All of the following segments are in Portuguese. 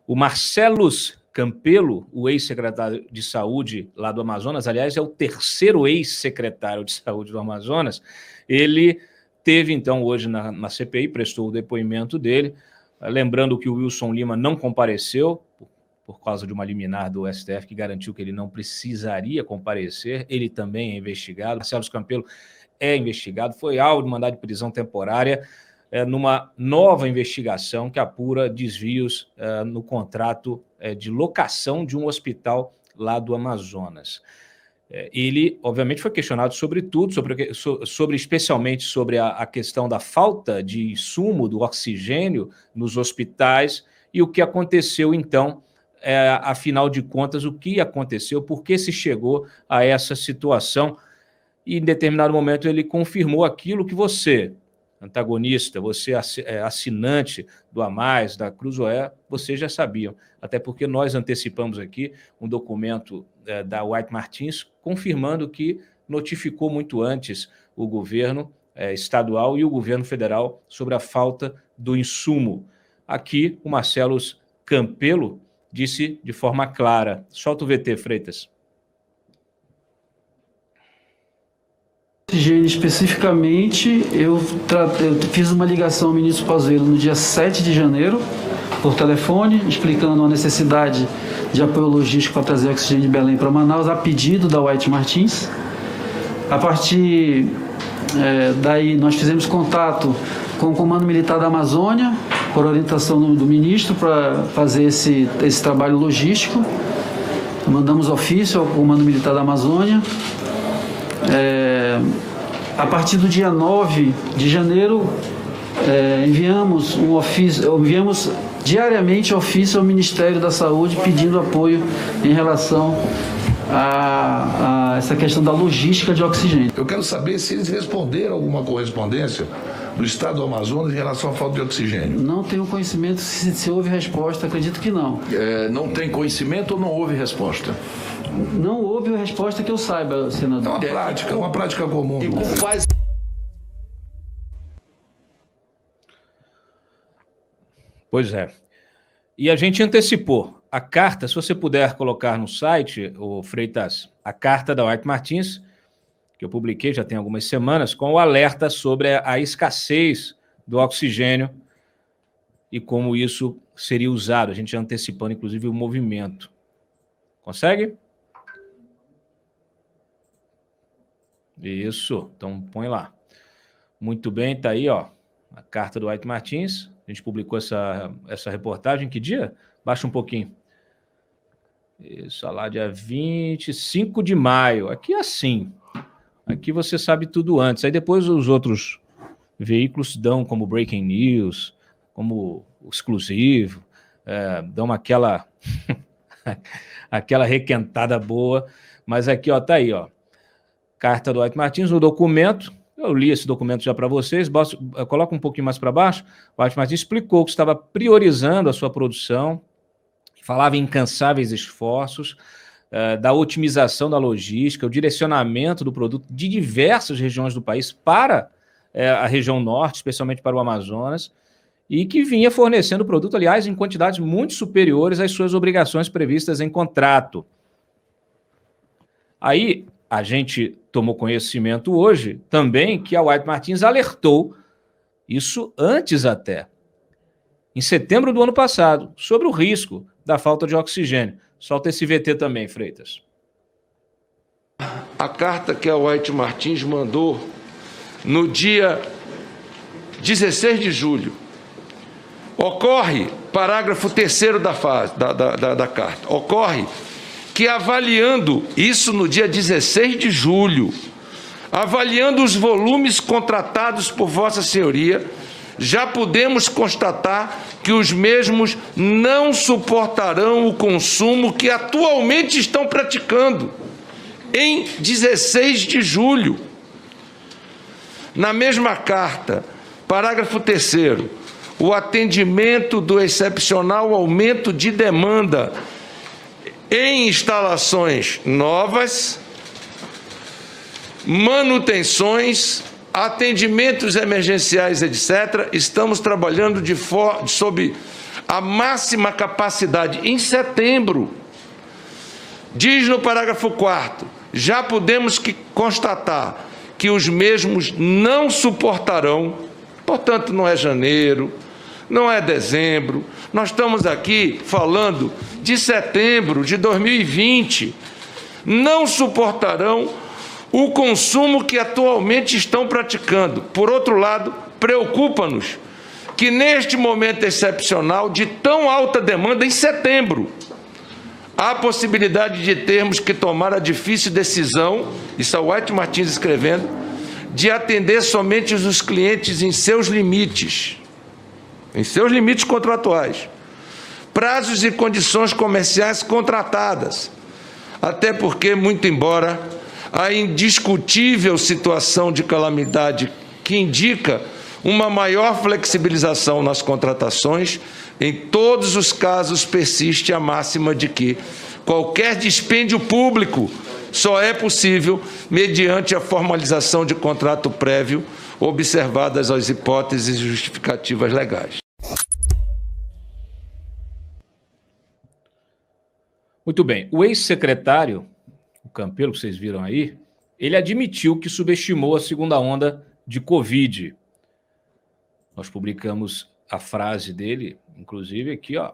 O Marcellus Campelo, o ex-secretário de Saúde lá do Amazonas, aliás, é o terceiro ex-secretário de Saúde do Amazonas, ele teve, então, hoje na CPI, prestou o depoimento dele, lembrando que o Wilson Lima não compareceu, por causa de uma liminar do STF que garantiu que ele não precisaria comparecer, ele também é investigado. Marcellus Campelo é investigado, foi alvo de mandado de prisão temporária, numa nova investigação que apura desvios no contrato de locação de um hospital lá do Amazonas. Ele, obviamente, foi questionado sobre tudo, especialmente sobre a questão da falta de insumo do oxigênio nos hospitais e o que aconteceu, então, afinal de contas, o que aconteceu, por que se chegou a essa situação. E, em determinado momento, ele confirmou aquilo que você, antagonista, você assinante do AMAIS, da Cruzoé, vocês já sabiam, até porque nós antecipamos aqui um documento da White Martins confirmando que notificou muito antes o governo estadual e o governo federal sobre a falta do insumo. Aqui, o Marcellus Campelo disse de forma clara. Solta o VT, Freitas. Especificamente, eu fiz uma ligação ao ministro Pazuello no dia 7 de janeiro, por telefone, explicando a necessidade de apoio logístico para trazer oxigênio de Belém para Manaus, a pedido da White Martins. A partir daí, nós fizemos contato com o Comando Militar da Amazônia, por orientação do ministro, para fazer esse trabalho logístico. Mandamos ofício ao Comando Militar da Amazônia. A partir do dia 9 de janeiro, enviamos diariamente ofício ao Ministério da Saúde pedindo apoio em relação a essa questão da logística de oxigênio. Eu quero saber se eles responderam alguma correspondência do Estado do Amazonas em relação à falta de oxigênio. Não tenho conhecimento se houve resposta, acredito que não. Não tem conhecimento ou não houve resposta? Não houve a resposta que eu saiba, senador. É uma prática comum. E com quais... Pois é. E a gente antecipou. A carta, se você puder colocar no site, o Freitas, a carta da White Martins, que eu publiquei já tem algumas semanas, com o alerta sobre a escassez do oxigênio e como isso seria usado. A gente já antecipando, inclusive, o movimento. Consegue? Isso, então põe lá. Muito bem, tá aí, ó, a carta do White Martins. A gente publicou essa reportagem, que dia? Baixa um pouquinho. Isso, lá dia 25 de maio. Aqui é assim. Aqui você sabe tudo antes. Aí depois os outros veículos dão como breaking news, como exclusivo, dão aquela requentada boa. Mas aqui, ó, tá aí, ó. Carta do White Martins, o documento. Eu li esse documento já para vocês. Coloca um pouquinho mais para baixo. O White Martins explicou que estava priorizando a sua produção, falava em incansáveis esforços, da otimização da logística, o direcionamento do produto de diversas regiões do país para a região norte, especialmente para o Amazonas, e que vinha fornecendo o produto, aliás, em quantidades muito superiores às suas obrigações previstas em contrato. Aí, a gente tomou conhecimento hoje também que a White Martins alertou, isso antes até, em setembro do ano passado, sobre o risco da falta de oxigênio. Solta esse VT também, Freitas. A carta que a White Martins mandou no dia 16 de julho. Ocorre, parágrafo 3º da carta, ocorre que avaliando, isso no dia 16 de julho, avaliando os volumes contratados por Vossa Senhoria, já podemos constatar que os mesmos não suportarão o consumo que atualmente estão praticando. Em 16 de julho, na mesma carta, parágrafo 3º, o atendimento do excepcional aumento de demanda em instalações novas, manutenções, atendimentos emergenciais, etc., estamos trabalhando sob a máxima capacidade em setembro. Diz no parágrafo 4º, já podemos constatar que os mesmos não suportarão, portanto não é janeiro, não é dezembro, nós estamos aqui falando de setembro de 2020, não suportarão o consumo que atualmente estão praticando. Por outro lado, preocupa-nos que neste momento excepcional de tão alta demanda em setembro, há a possibilidade de termos que tomar a difícil decisão, isso é o White Martins escrevendo, de atender somente os clientes em seus limites contratuais, prazos e condições comerciais contratadas, até porque, muito embora a indiscutível situação de calamidade que indica uma maior flexibilização nas contratações, em todos os casos persiste a máxima de que qualquer dispêndio público só é possível mediante a formalização de contrato prévio, observadas as hipóteses justificativas legais. Muito bem. O ex-secretário, o Campelo, que vocês viram aí, ele admitiu que subestimou a segunda onda de Covid. Nós publicamos a frase dele, inclusive aqui, ó.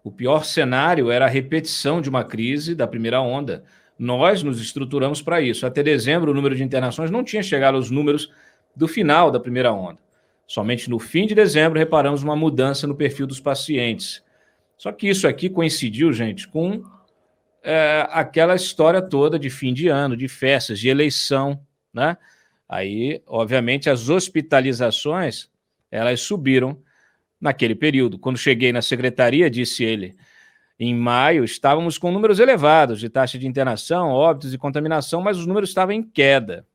O pior cenário era a repetição de uma crise da primeira onda. Nós nos estruturamos para isso. Até dezembro, o número de internações não tinha chegado aos números do final da primeira onda. Somente no fim de dezembro reparamos uma mudança no perfil dos pacientes. Só que isso aqui coincidiu, gente, com aquela história toda de fim de ano, de festas, de eleição, né? Aí, obviamente, as hospitalizações, elas subiram naquele período. Quando cheguei na secretaria, disse ele, em maio, estávamos com números elevados de taxa de internação, óbitos e contaminação, mas os números estavam em queda.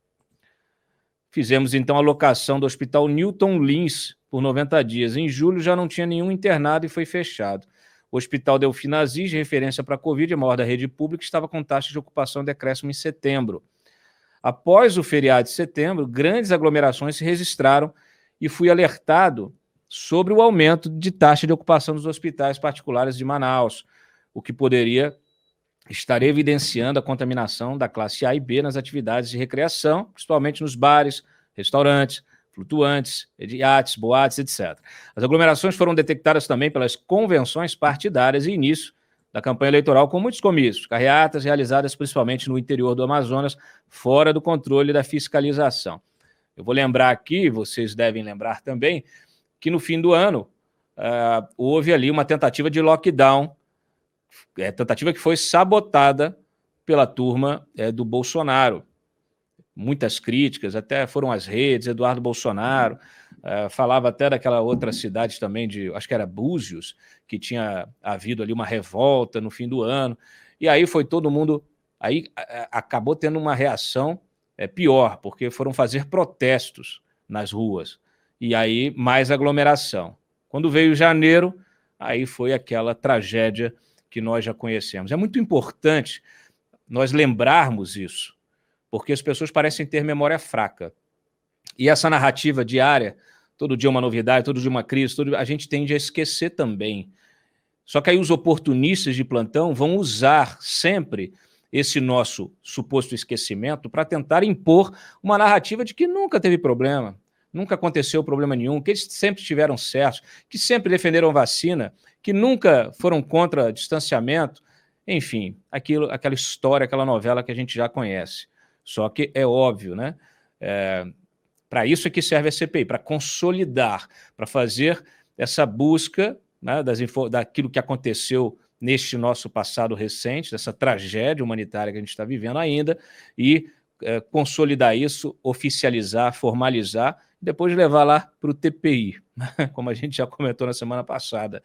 Fizemos, então, a locação do Hospital Newton Lins por 90 dias. Em julho já não tinha nenhum internado e foi fechado. O Hospital Delfina Aziz, de referência para a Covid, a maior da rede pública, estava com taxa de ocupação decréscimo em setembro. Após o feriado de setembro, grandes aglomerações se registraram e fui alertado sobre o aumento de taxa de ocupação dos hospitais particulares de Manaus, o que poderia estar evidenciando a contaminação da classe A e B nas atividades de recreação, principalmente nos bares, restaurantes, flutuantes, iates, boates, etc. As aglomerações foram detectadas também pelas convenções partidárias e início da campanha eleitoral, com muitos comícios, carreatas realizadas principalmente no interior do Amazonas, fora do controle da fiscalização. Eu vou lembrar aqui, vocês devem lembrar também, que no fim do ano houve ali uma tentativa de lockdown, tentativa que foi sabotada pela turma do Bolsonaro. Muitas críticas, até foram às redes, Eduardo Bolsonaro, falava até daquela outra cidade também, acho que era Búzios, que tinha havido ali uma revolta no fim do ano, e aí foi todo mundo, aí acabou tendo uma reação pior, porque foram fazer protestos nas ruas, e aí mais aglomeração. Quando veio janeiro, aí foi aquela tragédia que nós já conhecemos. É muito importante nós lembrarmos isso, porque as pessoas parecem ter memória fraca. E essa narrativa diária, todo dia uma novidade, todo dia uma crise, a gente tende a esquecer também. Só que aí os oportunistas de plantão vão usar sempre esse nosso suposto esquecimento para tentar impor uma narrativa de que nunca teve problema, nunca aconteceu problema nenhum, que eles sempre estiveram certos, que sempre defenderam vacina, que nunca foram contra distanciamento, enfim, aquela história, aquela novela que a gente já conhece. Só que é óbvio, né? Para isso é que serve a CPI, para consolidar, para fazer essa busca, né, daquilo que aconteceu neste nosso passado recente, dessa tragédia humanitária que a gente está vivendo ainda, e consolidar isso, oficializar, formalizar, e depois levar lá para o TPI, como a gente já comentou na semana passada.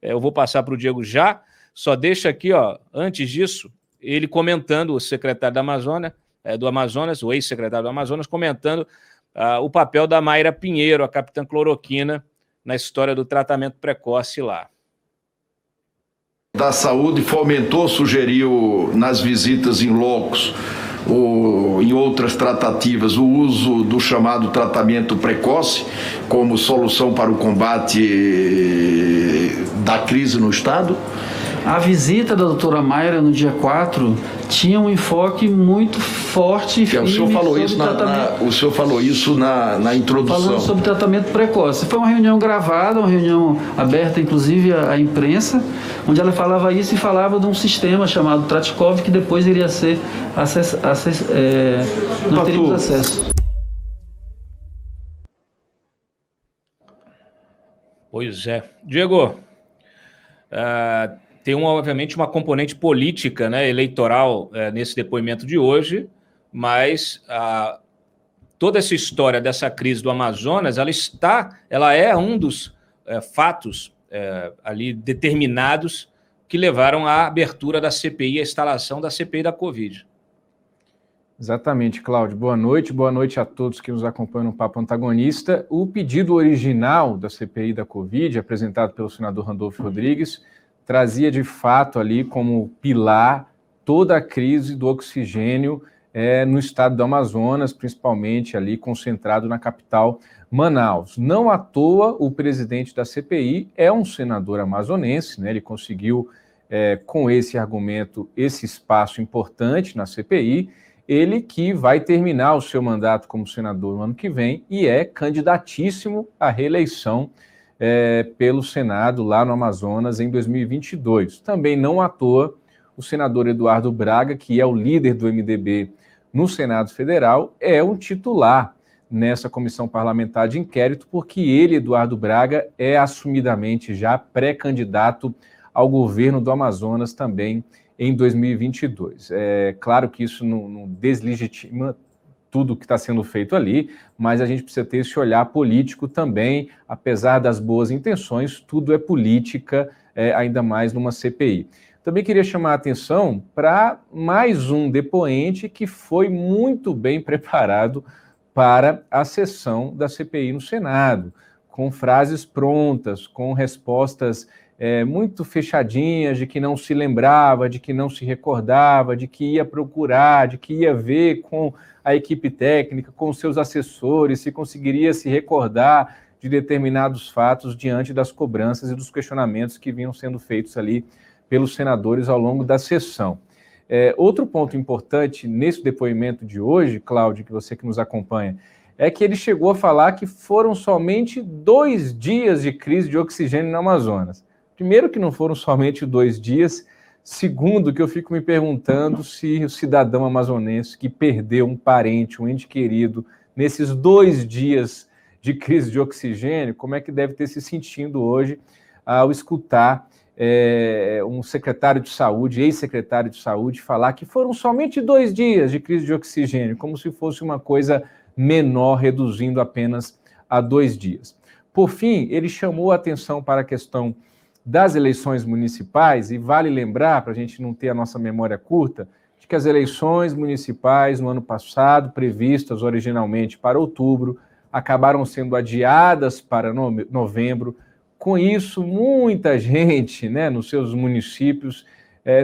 Eu vou passar para o Diego já, só deixa aqui, ó, antes disso, ele comentando, o secretário da Amazônia, do Amazonas, o ex-secretário do Amazonas, comentando o papel da Mayra Pinheiro, a capitã cloroquina, na história do tratamento precoce lá. Da Saúde fomentou, sugeriu nas visitas em locos em outras tratativas, o uso do chamado tratamento precoce como solução para o combate da crise no Estado? A visita da doutora Mayra no dia 4 tinha um enfoque muito forte e firme. O senhor falou isso na introdução. Falando sobre tratamento precoce. Foi uma reunião gravada, uma reunião aberta, inclusive, à imprensa, onde ela falava isso e falava de um sistema chamado Tratikov, que depois iria ser nós teríamos acesso. Pois é. Diego, tem obviamente uma componente política, né, eleitoral nesse depoimento de hoje, mas toda essa história dessa crise do Amazonas, ela é um dos fatos ali determinados que levaram à abertura da CPI, à instalação da CPI da Covid. Exatamente, Cláudio. Boa noite a todos que nos acompanham no Papo Antagonista. O pedido original da CPI da Covid, apresentado pelo senador Randolfo Rodrigues, trazia de fato ali como pilar toda a crise do oxigênio no estado do Amazonas, principalmente ali concentrado na capital Manaus. Não à toa, o presidente da CPI é um senador amazonense, né? Ele conseguiu, com esse argumento, esse espaço importante na CPI, ele que vai terminar o seu mandato como senador no ano que vem e é candidatíssimo à reeleição pelo Senado lá no Amazonas em 2022. Também não à toa, o senador Eduardo Braga, que é o líder do MDB no Senado Federal, é um titular nessa comissão parlamentar de inquérito, porque ele, Eduardo Braga, é assumidamente já pré-candidato ao governo do Amazonas também em 2022. É claro que isso não deslegitima tudo que está sendo feito ali, mas a gente precisa ter esse olhar político também, apesar das boas intenções, tudo é política, ainda mais numa CPI. Também queria chamar a atenção para mais um depoente que foi muito bem preparado para a sessão da CPI no Senado, com frases prontas, com respostas muito fechadinhas, de que não se lembrava, de que não se recordava, de que ia procurar, de que ia ver com a equipe técnica, com seus assessores, se conseguiria se recordar de determinados fatos diante das cobranças e dos questionamentos que vinham sendo feitos ali pelos senadores ao longo da sessão. Outro ponto importante nesse depoimento de hoje, Cláudio, que você que nos acompanha, é que ele chegou a falar que foram somente 2 dias de crise de oxigênio no Amazonas. Primeiro, que não foram somente 2 dias. Segundo, que eu fico me perguntando se o cidadão amazonense que perdeu um parente, um ente querido, nesses 2 dias de crise de oxigênio, como é que deve ter se sentindo hoje ao escutar um secretário de saúde, ex-secretário de saúde, falar que foram somente 2 dias de crise de oxigênio, como se fosse uma coisa menor, reduzindo apenas a 2 dias. Por fim, ele chamou a atenção para a questão das eleições municipais, e vale lembrar, para a gente não ter a nossa memória curta, de que as eleições municipais no ano passado, previstas originalmente para outubro, acabaram sendo adiadas para novembro. Com isso, muita gente, né, nos seus municípios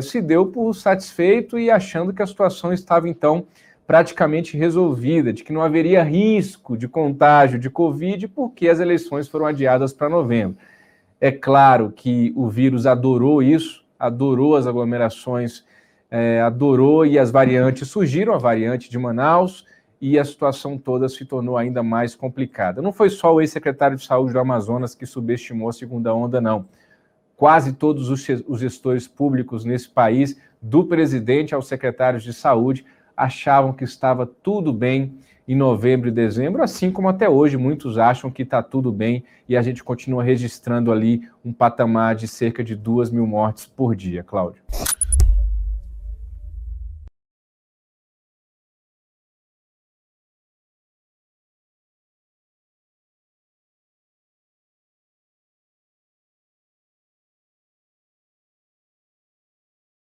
se deu por satisfeito e achando que a situação estava, então, praticamente resolvida, de que não haveria risco de contágio de Covid, porque as eleições foram adiadas para novembro. É claro que o vírus adorou isso, adorou as aglomerações, adorou e as variantes surgiram, a variante de Manaus, e a situação toda se tornou ainda mais complicada. Não foi só o ex-secretário de Saúde do Amazonas que subestimou a segunda onda, não. Quase todos os gestores públicos nesse país, do presidente aos secretários de saúde, achavam que estava tudo bem em novembro e dezembro, assim como até hoje muitos acham que está tudo bem e a gente continua registrando ali um patamar de cerca de 2.000 mortes por dia, Cláudio.